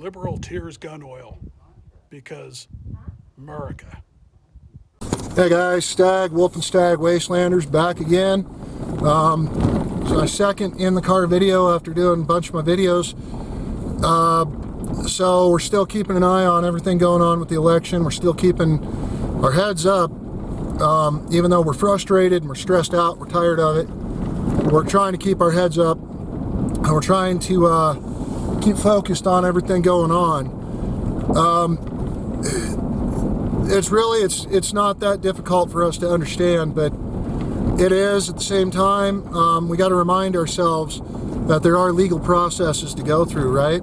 liberal tears gun oil because America. Hey guys, Stag, Wolf and Stag Wastelanders back again. It's my second in the car video after doing a bunch of my videos. So we're still keeping an eye on everything going on with the election. We're still keeping our heads up, even though we're frustrated and we're stressed out, we're tired of it. We're trying to keep our heads up, and we're trying to keep focused on everything going on. It's not that difficult for us to understand, but it is at the same time. We got to remind ourselves that there are legal processes to go through, right?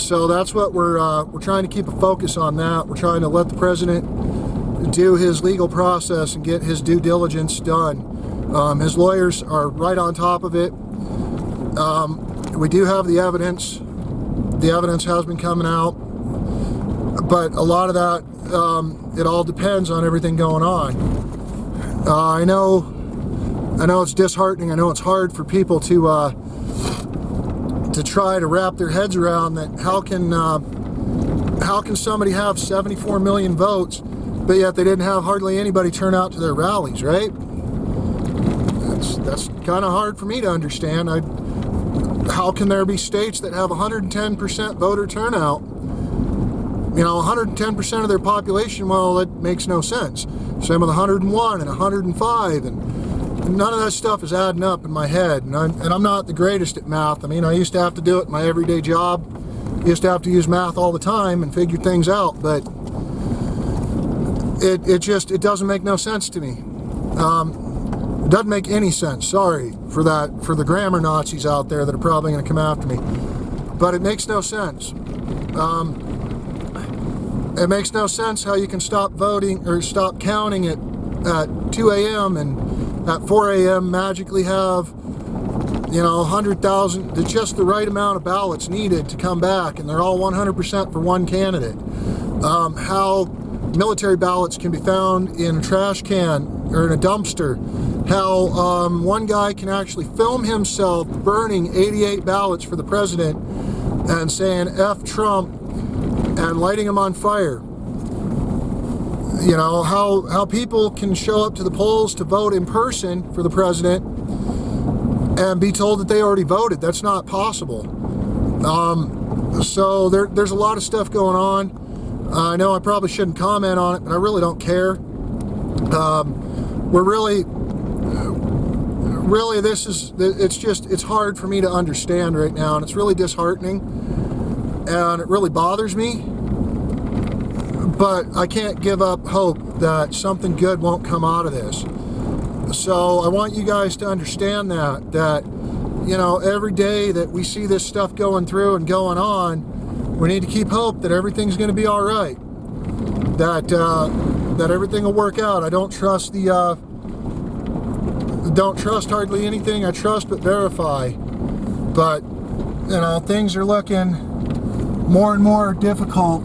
So that's what we're trying to keep a focus on. That we're trying to let the president do his legal process and get his due diligence done. His lawyers are right on top of it. We do have the evidence. The evidence has been coming out, but a lot of that, it all depends on everything going on. I know it's disheartening. I know it's hard for people to try to wrap their heads around that. How can somebody have 74 million votes, but yet they didn't have hardly anybody turn out to their rallies, right? That's kind of hard for me to understand. How can there be states that have 110% voter turnout? You know, 110% of their population, well, that makes no sense. Same with 101 and 105, and none of that stuff is adding up in my head. And I'm not the greatest at math. I mean, I used to have to do it in my everyday job. I used to have to use math all the time and figure things out, but it doesn't make no sense to me. It doesn't make any sense. Sorry for that, for the grammar Nazis out there that are probably going to come after me, but it makes no sense. It makes no sense how you can stop voting or stop counting it at 2 a.m. and at 4 a.m. magically have, 100,000, just the right amount of ballots needed to come back, and they're all 100% for one candidate. How military ballots can be found in a trash can or in a dumpster. How one guy can actually film himself burning 88 ballots for the president and saying F Trump and lighting them on fire. You know, how people can show up to the polls to vote in person for the president and be told that they already voted. That's not possible. So there's a lot of stuff going on. I know I probably shouldn't comment on it, but I really don't care. It's hard for me to understand right now, and it's really disheartening, and it really bothers me. But I can't give up hope that something good won't come out of this. So I want you guys to understand that every day that we see this stuff going through and going on, we need to keep hope that everything's going to be all right. That everything will work out. I don't trust hardly anything. I trust but verify. But things are looking more and more difficult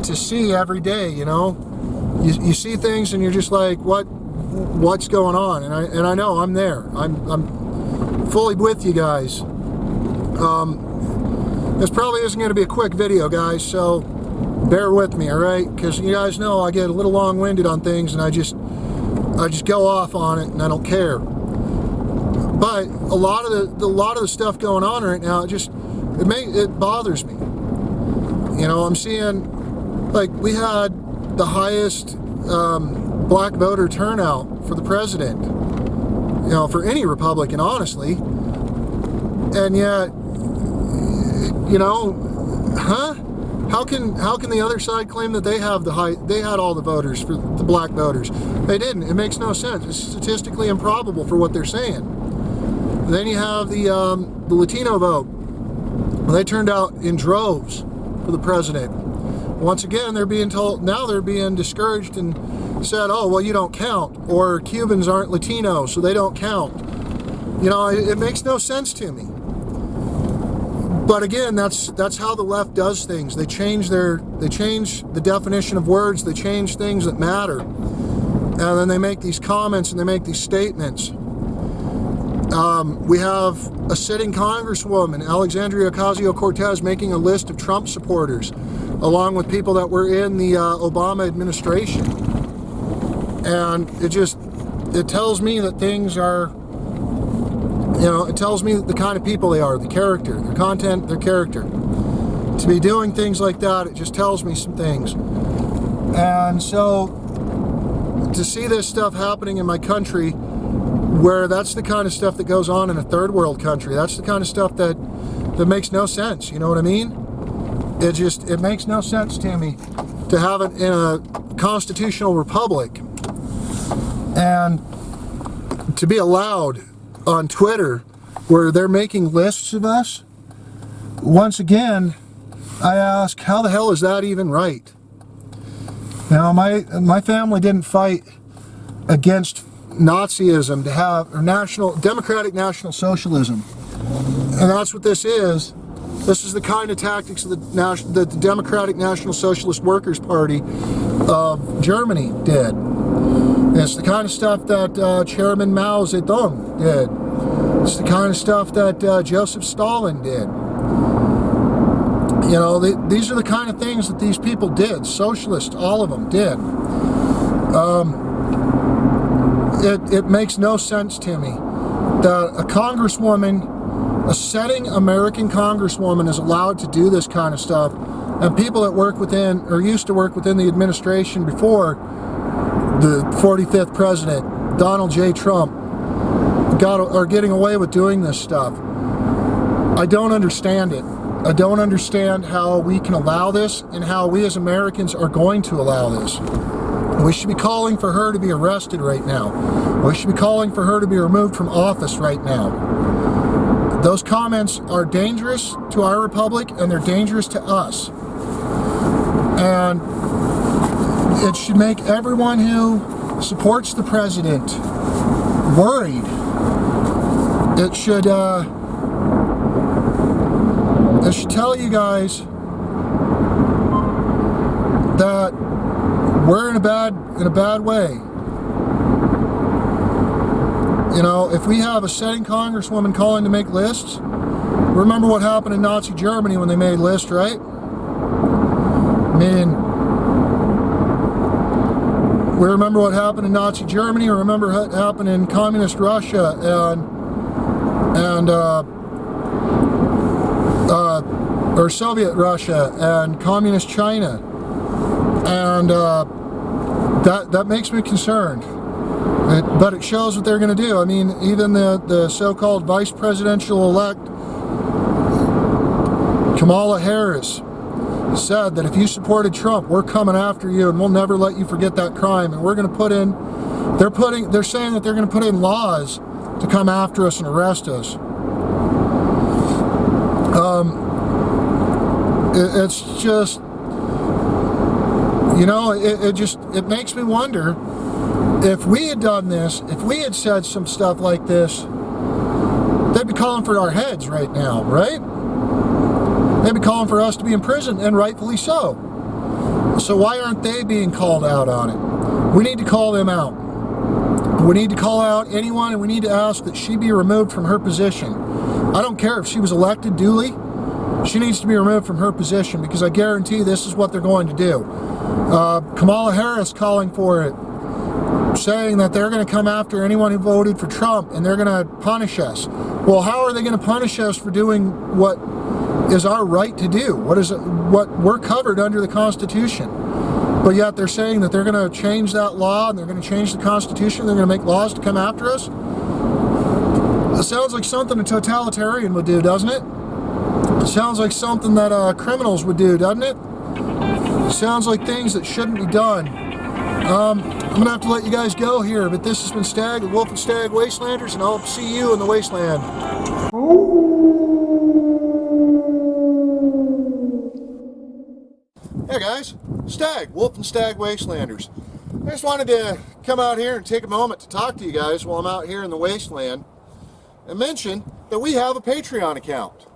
to see every day. You see things and you're just like, what's going on? And I know I'm there. I'm fully with you guys. This probably isn't going to be a quick video, guys, so bear with me, all right? Because you guys know I get a little long-winded on things, and I just go off on it, and I don't care. But a lot of the stuff going on right now, it bothers me. I'm seeing, like, we had the highest black voter turnout for the president, for any Republican, honestly. And yet, how can the other side claim that they had all the voters, for the black voters? They didn't. It makes no sense. It's statistically improbable for what they're saying. Then you have the Latino vote. Well, they turned out in droves for the president. Once again, they're being discouraged and said, oh, well, you don't count, or Cubans aren't Latino, so they don't count. It makes no sense to me. But again, that's how the left does things. They change the definition of words. They change things that matter, and then they make these comments and they make these statements. We have a sitting Congresswoman, Alexandria Ocasio-Cortez, making a list of Trump supporters, along with people that were in the Obama administration. And it tells me that things are, it tells me the kind of people they are, the character, their content, their character. To be doing things like that, it just tells me some things. And so, to see this stuff happening in my country, where that's the kind of stuff that goes on in a third world country, that's the kind of stuff that makes no sense, you know what I mean? It makes no sense to me to have it in a constitutional republic and to be allowed on Twitter where they're making lists of us. Once again, I ask, how the hell is that even right? Now, my family didn't fight against Nazism to have, or democratic national socialism, and that's what this is. This is the kind of tactics that the Democratic National Socialist Workers' Party of Germany did. It's the kind of stuff that Chairman Mao Zedong did. It's the kind of stuff that Joseph Stalin did. You know, these are the kind of things that these people did. Socialists, all of them did. It makes no sense to me that a congresswoman, a sitting American congresswoman, is allowed to do this kind of stuff, and people that work within, or used to work within the administration before the 45th president, Donald J. Trump, are getting away with doing this stuff. I don't understand it. I don't understand how we can allow this, and how we as Americans are going to allow this. We should be calling for her to be arrested right now. We should be calling for her to be removed from office right now. Those comments are dangerous to our republic, and they're dangerous to us. And it should make everyone who supports the president worried. It should tell you guys that we're in a bad way. You know, if we have a sitting congresswoman calling to make lists, remember what happened in Nazi Germany when they made lists, right? I mean, we remember what happened in Nazi Germany, or remember what happened in communist Russia or Soviet Russia and communist China, and that makes me concerned. But it shows what they're going to do. I mean, even the so-called vice presidential-elect Kamala Harris said that if you supported Trump, we're coming after you, and we'll never let you forget that crime. And we're going to put in, they're saying that they're going to put in laws to come after us and arrest us. It's just, you know, it makes me wonder, if we had done this, if we had said some stuff like this, they'd be calling for our heads right now, right? They'd be calling for us to be in prison, and rightfully so. So why aren't they being called out on it? We need to call them out. We need to call out anyone, and we need to ask that she be removed from her position. I don't care if she was elected duly. She needs to be removed from her position, because I guarantee this is what they're going to do. Kamala Harris calling for it, saying that they're going to come after anyone who voted for Trump, and they're going to punish us. Well, how are they going to punish us for doing what is our right to do? What we're covered under the Constitution? But yet they're saying that they're going to change that law, and they're going to change the Constitution, they're going to make laws to come after us. It sounds like something a totalitarian would do, doesn't it? It sounds like something that criminals would do, doesn't it? It sounds like things that shouldn't be done. I'm going to have to let you guys go here, but this has been Stag, the Wolf and Stag Wastelanders, and I'll see you in the wasteland. Hey guys, Stag, Wolf and Stag Wastelanders. I just wanted to come out here and take a moment to talk to you guys while I'm out here in the wasteland, and mention that we have a Patreon account.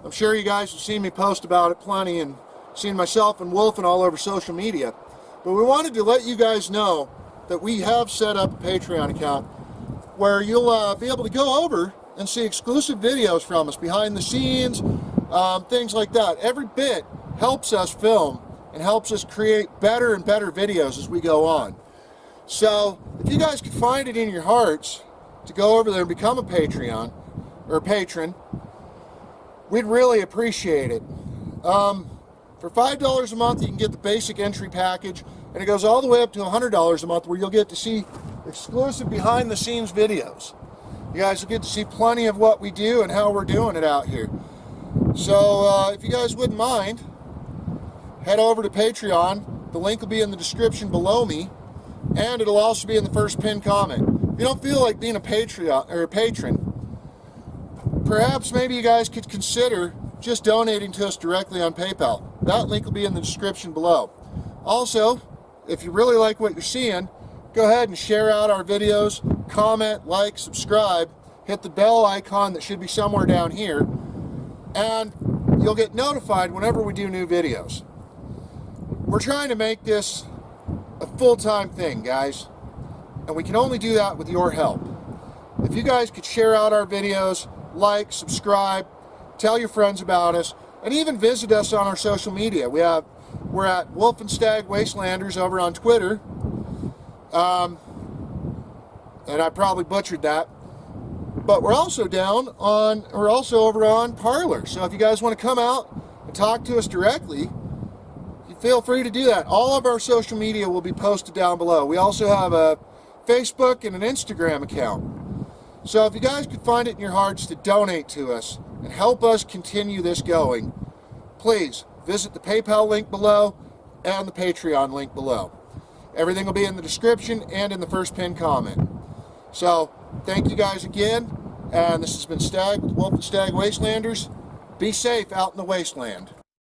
I'm sure you guys have seen me post about it plenty, and seen myself and Wolf and all over social media. But we wanted to let you guys know that we have set up a Patreon account. where you'll be able to go over and see exclusive videos from us, behind the scenes, things like that. Every bit helps us film and helps us create better and better videos as we go on. So if you guys could find it in your hearts to go over there and become a Patreon or a patron, we'd really appreciate it. For $5 a month, you can get the basic entry package, and it goes all the way up to $100 a month, where you'll get to see exclusive behind the scenes videos. You guys will get to see plenty of what we do and how we're doing it out here. So if you guys wouldn't mind, head over to Patreon. The link will be in the description below me, and it'll also be in the first pinned comment. If you don't feel like being a Patreon or a patron, perhaps maybe you guys could consider just donating to us directly on PayPal. That link will be in the description below. Also, if you really like what you're seeing, go ahead and share out our videos, comment, like, subscribe, hit the bell icon that should be somewhere down here, and you'll get notified whenever we do new videos. We're trying to make this a full-time thing, guys, and we can only do that with your help. If you guys could share out our videos, like, subscribe, tell your friends about us, and even visit us on our social media. We're at Wolf and Stag Wastelanders over on Twitter, and I probably butchered that. But we're also over on Parler. So if you guys want to come out and talk to us directly, you feel free to do that. All of our social media will be posted down below. We also have a Facebook and an Instagram account. So if you guys could find it in your hearts to donate to us and help us continue this going, please visit the PayPal link below and the Patreon link below. Everything will be in the description and in the first pinned comment. So thank you guys again, and this has been Stag with Wolf and Stag Wastelanders. Be safe out in the wasteland.